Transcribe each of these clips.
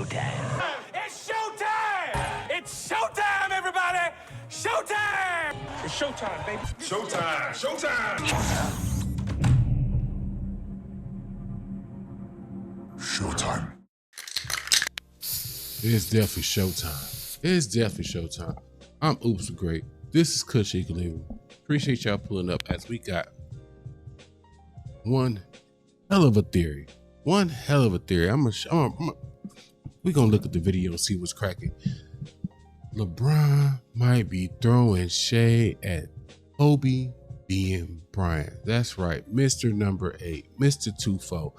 showtime. It's showtime! It's showtime, everybody! Showtime! It's showtime, baby. Showtime! Showtime! Showtime. It's definitely showtime. It's definitely showtime. I'm Oops Great. This is Kush Equilibrium. Appreciate y'all pulling up as we got one hell of a theory. One hell of a theory. We're going to look at the video and see what's cracking. LeBron might be throwing shade at Kobe being Bryant. That's right. Mr. Number 8. Mr. Tufo.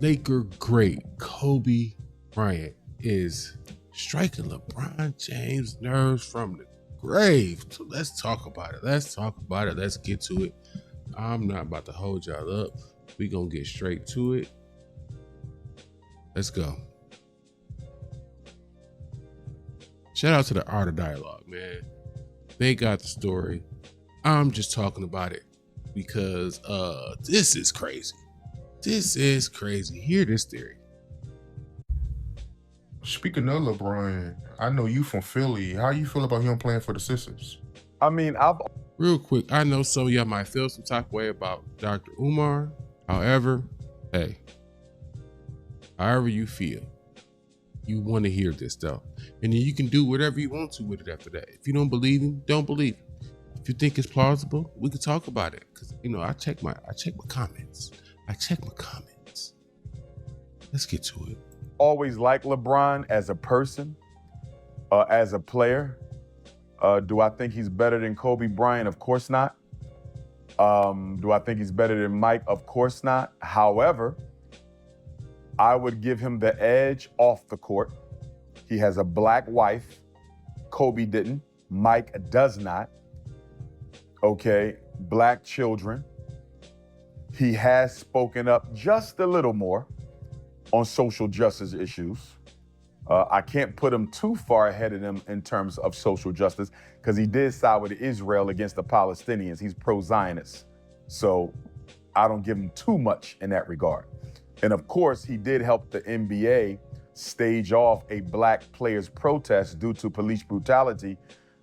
Laker great Kobe Bryant is striking LeBron James' nerves from the grave. So let's talk about it. Let's get to it. I'm not about to hold y'all up. We're going to get straight to it. Let's go. Shout out to the Art of Dialogue, man. They got the story. I'm just talking about it because this is crazy. This is crazy. Hear this theory. Speaking of LeBron, I know you from Philly. How you feel about him playing for the Sixers? Real quick, I know some of y'all might feel some type of way about Dr. Umar. However, hey, however you feel, you want to hear this though. And then you can do whatever you want to with it after that. If you don't believe him, don't believe him. If you think it's plausible, we can talk about it. Cause I check my comments. Let's get to it. Always like LeBron as a person, as a player. Do I think he's better than Kobe Bryant? Of course not. Do I think he's better than Mike? Of course not. However, I would give him the edge off the court. He has a black wife. Kobe didn't. Mike does not. Okay, black children. He has spoken up just a little more on social justice issues. I can't put him too far ahead of them in terms of social justice because he did side with Israel against the Palestinians. He's pro-Zionist. So I don't give him too much in that regard. And of course, he did help the NBA stage off a black players' protest due to police brutality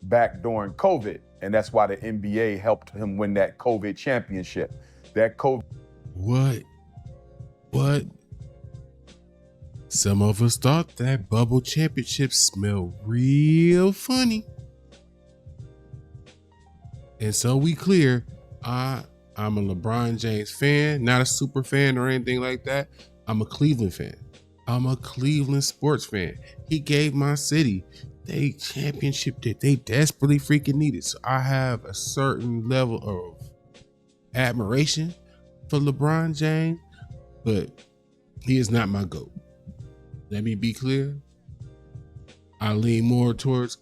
back during COVID. And that's why the NBA helped him win that COVID championship. That COVID. What? Some of us thought that bubble championship smelled real funny. And so we clear, I'm a LeBron James fan, not a super fan or anything like that. I'm a Cleveland fan. I'm a Cleveland sports fan. He gave my city the championship that they desperately freaking needed. So I have a certain level of admiration for LeBron James, but he is not my GOAT. Let me be clear. I lean more towards,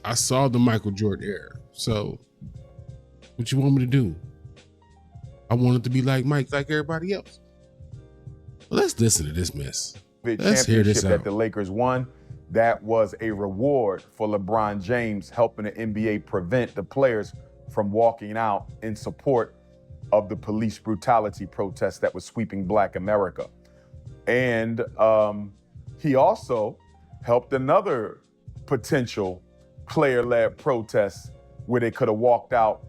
I saw the Michael Jordan era. So what you want me to do? I want it to be like Mike, like everybody else. Well, let's listen to this mess. Let's hear this out. That the Lakers won, that was a reward for LeBron James helping the NBA prevent the players from walking out in support of the police brutality protest that was sweeping Black America. And he also helped another potential player-led protest where they could have walked out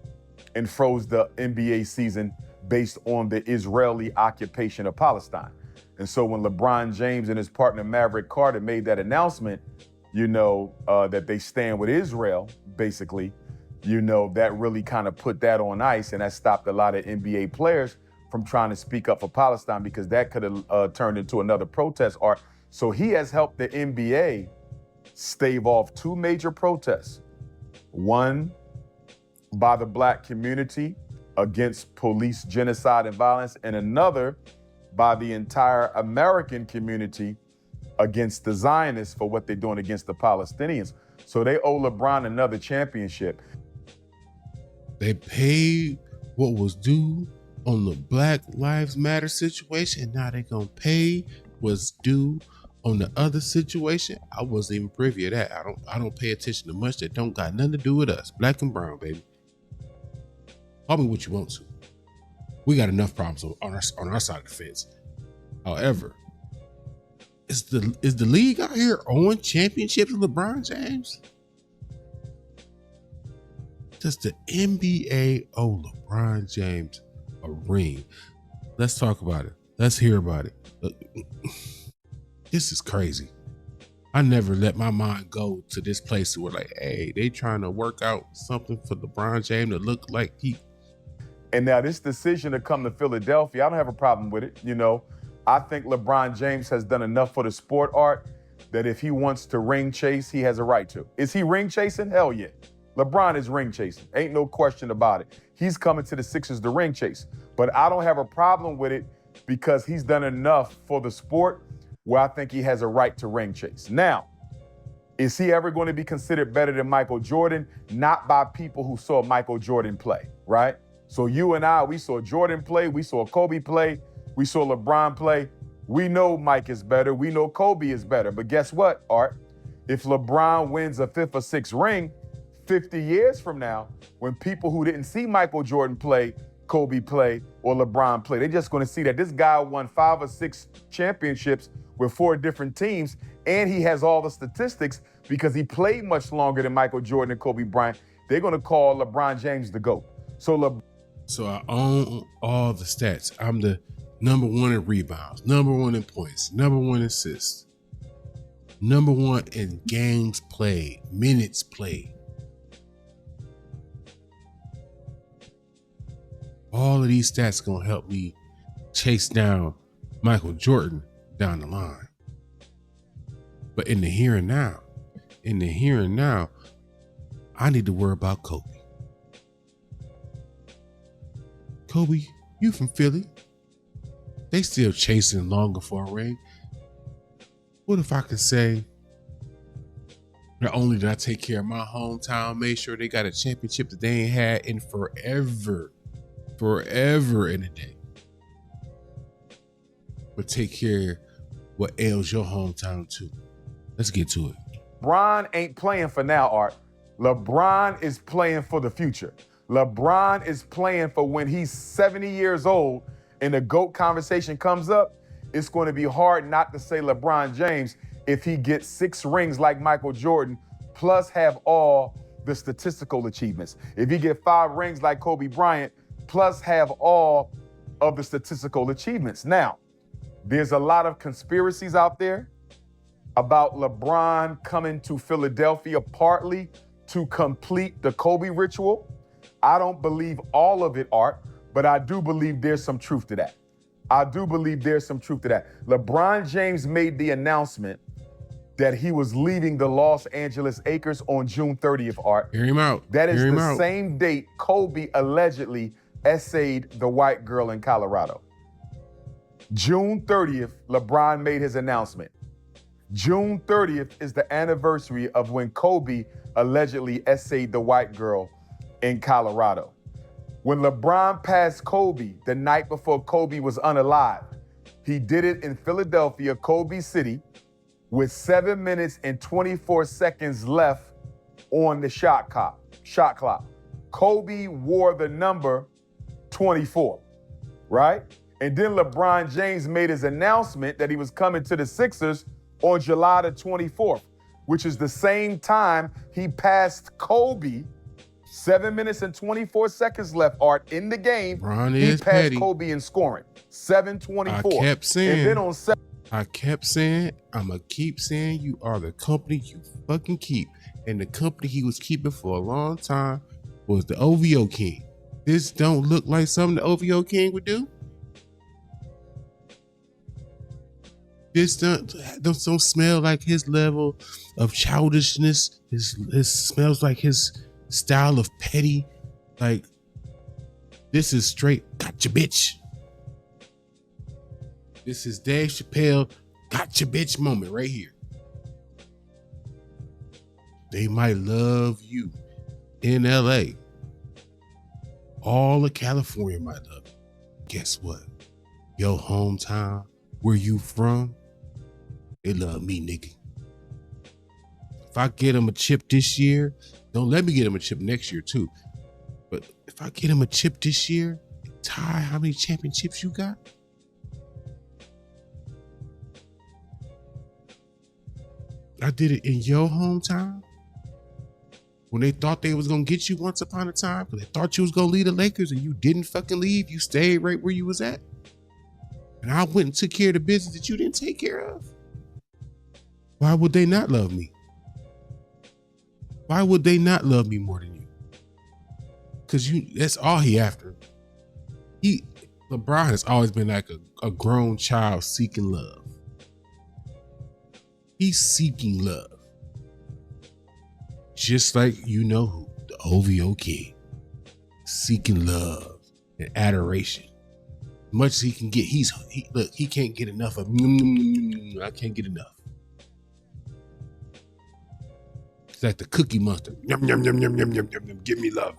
and froze the NBA season based on the Israeli occupation of Palestine. And so when LeBron James and his partner Maverick Carter made that announcement, that they stand with Israel, basically, that really kind of put that on ice, and that stopped a lot of NBA players from trying to speak up for Palestine because that could have turned into another protest. So he has helped the NBA stave off two major protests. One by the Black community against police genocide and violence, and another by the entire American community against the Zionists for what they're doing against the Palestinians. So they owe LeBron another championship. They paid what was due on the Black Lives Matter situation, and now they're gonna pay what's due on the other situation. I wasn't even privy to that. I don't pay attention to much that don't got nothing to do with us. Black and brown, baby. Call me what you want to. We got enough problems on our side of the fence. However, Is the league out here owing championships with LeBron James? Does the NBA owe LeBron James a ring? Let's talk about it. Let's hear about it. This is crazy. I never let my mind go to this place where like, hey, they trying to work out something for LeBron James to look like he. And now this decision to come to Philadelphia, I don't have a problem with it. You know, I think LeBron James has done enough for the sport, Art, that if he wants to ring chase, he has a right to. Is he ring chasing? Hell yeah. LeBron is ring chasing. Ain't no question about it. He's coming to the Sixers to ring chase. But I don't have a problem with it because he's done enough for the sport where I think he has a right to ring chase. Now, is he ever going to be considered better than Michael Jordan? Not by people who saw Michael Jordan play, right? So you and I, we saw Jordan play, we saw Kobe play, we saw LeBron play. We know Mike is better, we know Kobe is better. But guess what, Art? If LeBron wins a fifth or sixth ring, 50 years from now, when people who didn't see Michael Jordan play, Kobe play, or LeBron play, they're just going to see that this guy won 5 or 6 championships with 4 different teams, and he has all the statistics because he played much longer than Michael Jordan and Kobe Bryant. They're going to call LeBron James the GOAT. So I own all the stats. I'm the number 1 in rebounds, number 1 in points, number 1 in assists, number 1 in games played, minutes played. All of these stats gonna help me chase down Michael Jordan down the line. But in the here and now, I need to worry about Kobe. Kobe, you from Philly. They still chasing longer for a ring. What if I could say, not only did I take care of my hometown, made sure they got a championship that they ain't had in forever in a day, but take care what ails your hometown too. Let's get to it. LeBron ain't playing for now, Art. LeBron is playing for the future. LeBron is playing for when he's 70 years old and the GOAT conversation comes up. It's going to be hard not to say LeBron James if he gets 6 rings like Michael Jordan, plus have all the statistical achievements. If he get 5 rings like Kobe Bryant, plus have all of the statistical achievements. Now, there's a lot of conspiracies out there about LeBron coming to Philadelphia partly to complete the Kobe ritual. I don't believe all of it, Art, but I do believe there's some truth to that. LeBron James made the announcement that he was leaving the Los Angeles Lakers on June 30th, Art. Hear him out. That is the same date Kobe allegedly essayed the white girl in Colorado. June 30th, LeBron made his announcement. June 30th is the anniversary of when Kobe allegedly essayed the white girl in Colorado. When LeBron passed Kobe the night before Kobe was unalived, he did it in Philadelphia, Kobe City, with 7 minutes and 24 seconds left on the shot clock. Kobe wore the number 24, right? And then LeBron James made his announcement that he was coming to the Sixers on July the 24th, which is the same time he passed Kobe. 7 minutes and 24 seconds left, Art, in the game. He passed petty. Kobe in scoring. 7:24. I kept saying, and then on I'ma keep saying, you are the company you fucking keep. And the company he was keeping for a long time was the OVO King. This don't look like something the OVO King would do. This don't smell like his level of childishness. His smells like his style of petty. Like, this is straight gotcha bitch. This is Dave Chappelle gotcha bitch moment right here. They might love you in LA. All of California might love you. Guess what? Your hometown, where you from, they love me, nigga. If I get him a chip this year, don't let me get him a chip next year too. But if I get him a chip this year, Ty, how many championships you got? I did it in your hometown. When they thought they was gonna get you once upon a time, because they thought you was gonna leave the Lakers and you didn't fucking leave, you stayed right where you was at. And I went and took care of the business that you didn't take care of. Why would they not love me? Why would they not love me more than you? Because that's all he after. LeBron has always been like a grown child seeking love. He's seeking love. Just like you know who, the OVO King. Seeking love and adoration. Much as he can get, he can't get enough of, I can't get enough. It's like the Cookie Monster. Yum, yum, yum, yum, yum, yum, yum, yum. Give me love.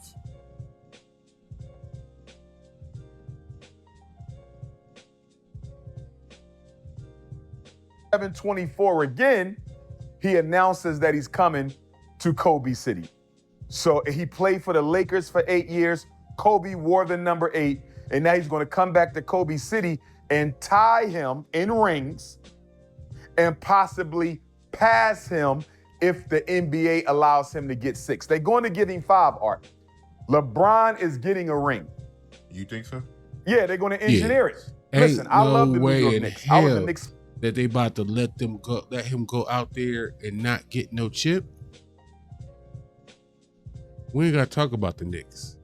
(7:24) again, he announces that he's coming to Kobe City. So he played for the Lakers for 8 years. Kobe wore the number 8, and now he's going to come back to Kobe City and tie him in rings and possibly pass him if the NBA allows him to get 6. They're going to give him 5, Art. LeBron is getting a ring. You think so? Yeah, they're going to engineer it. Ain't Listen, I love the New way York in Knicks. I was a hell Knicks. that they about to let him go out there and not get no chip. We ain't got to talk about the Knicks.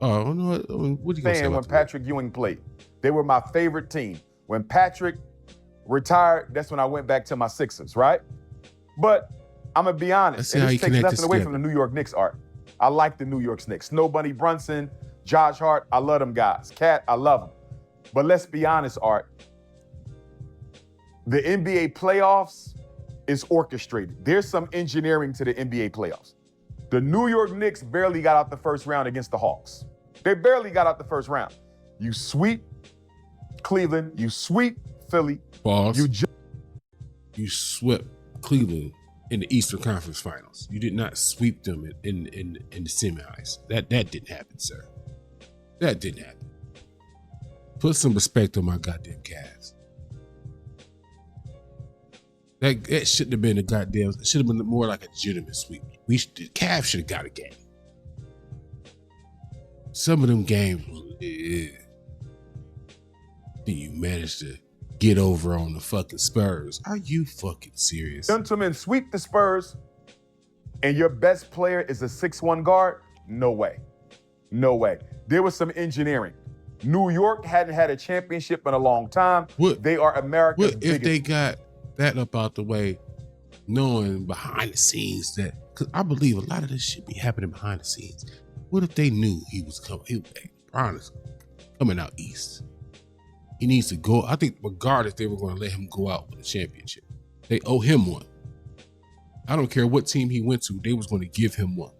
Oh, no, what are you gonna say about When the Patrick Ewing played, they were my favorite team. When Patrick retired, that's when I went back to my Sixers, right? But I'm gonna be honest, and this takes nothing away from the New York Knicks, Art. I like the New York Knicks. No Bunny Brunson, Josh Hart, I love them guys. Cat, I love them. But let's be honest, Art. The NBA playoffs is orchestrated. There's some engineering to the NBA playoffs. The New York Knicks barely got out the first round against the Hawks. They barely got out the first round. You sweep Cleveland, you sweep Philly. Boss, you swept Cleveland in the Eastern Conference Finals. You did not sweep them in the semis. That didn't happen, sir. That didn't happen. Put some respect on my goddamn Cavs. That shouldn't have been it should have been more like a legitimate sweep. The Cavs should have got a game. Some of them games, then you managed to get over on the fucking Spurs. Are you fucking serious? Gentlemen, sweep the Spurs, and your best player is a 6'1" guard? No way. No way. There was some engineering. New York hadn't had a championship in a long time. They are America's biggest. If they got that up out the way, knowing behind the scenes that, because I believe a lot of this shit be happening behind the scenes. What if they knew he was coming? LeBron is coming out east. He needs to go. I think regardless, they were going to let him go out with a championship. They owe him one. I don't care what team he went to, they was going to give him one.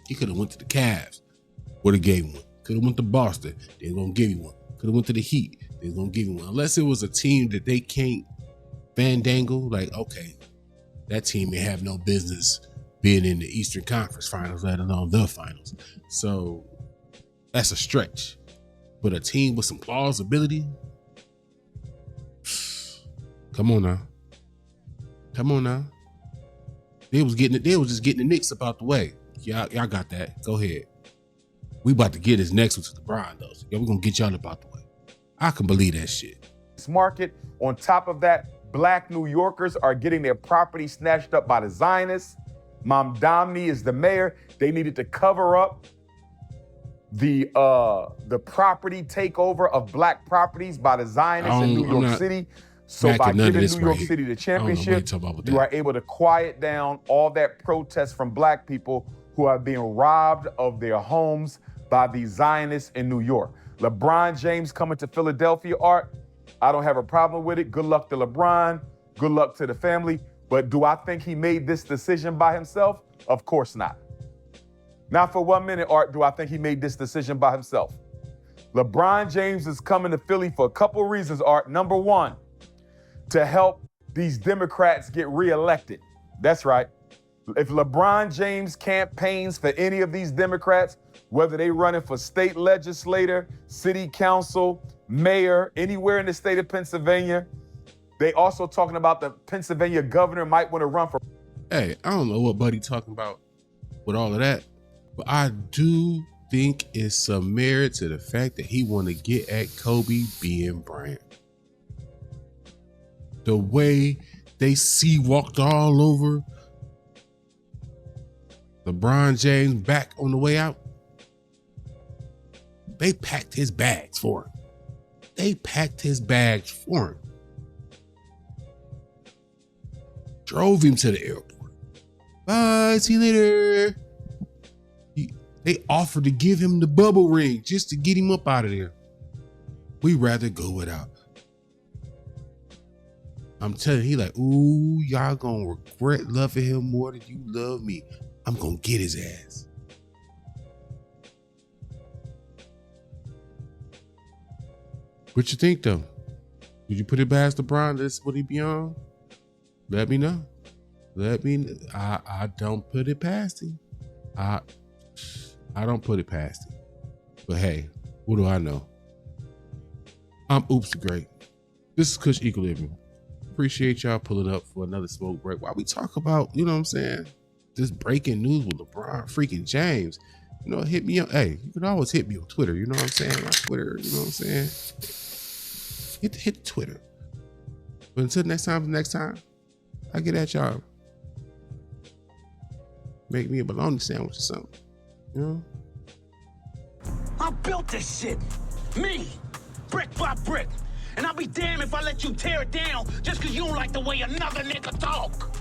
He could have went to the Cavs, would have gave him one. Could have went to Boston, they were going to give you one. Could have went to the Heat, they were going to give you one. Unless it was a team that they can't fandangle, like, okay, that team may have no business being in the Eastern Conference Finals, let alone the finals. So that's a stretch. But a team with some plausibility, come on now. Come on now. They was just getting the Knicks up out the way. Y'all got that. Go ahead. We about to get his next one to LeBron, though. So we're gonna get y'all up out the way. I can believe that shit. Market. On top of that, Black New Yorkers are getting their property snatched up by the Zionists. Mom Domney is the mayor. They needed to cover up the property takeover of Black properties by the Zionists in New York City. So by giving New York City the championship, you are able to quiet down all that protest from Black people who are being robbed of their homes by the Zionists in New York. LeBron James coming to Philadelphia, Art. I don't have a problem with it. Good luck to LeBron. Good luck to the family. But do I think he made this decision by himself? Of course not. Not for 1 minute, Art, do I think he made this decision by himself. LeBron James is coming to Philly for a couple reasons, Art. Number one, to help these Democrats get reelected. That's right. If LeBron James campaigns for any of these Democrats, whether they running for state legislator, city council, mayor, anywhere in the state of Pennsylvania, They also talking about the Pennsylvania governor might want to run for. Hey, I don't know what Buddy talking about with all of that, but I do think it's some merit to the fact that he want to get at Kobe being Bryant. The way they walked all over LeBron James back on the way out, they packed his bags for him. Drove him to the airport. Bye, see you later. They offered to give him the bubble ring just to get him up out of there. We'd rather go without. I'm telling you, he like, ooh, y'all gonna regret loving him more than you love me. I'm gonna get his ass. What you think though? Did you put it past LeBron? This what he be on? Let me know. I don't put it past him. I don't put it past him. But hey, what do I know? I'm Oops the Great. This is Kush Equilibrium. Appreciate y'all pulling up for another smoke break while we talk about, you know what I'm saying, this breaking news with LeBron freaking James. You know, hit me up. Hey, you can always hit me on Twitter. You know what I'm saying? My Twitter, you know what I'm saying? Hit Twitter. But until next time, I get at y'all. Make me a bologna sandwich or something. You know? I built this shit. Me. Brick by brick. And I'll be damned if I let you tear it down just because you don't like the way another nigga talk.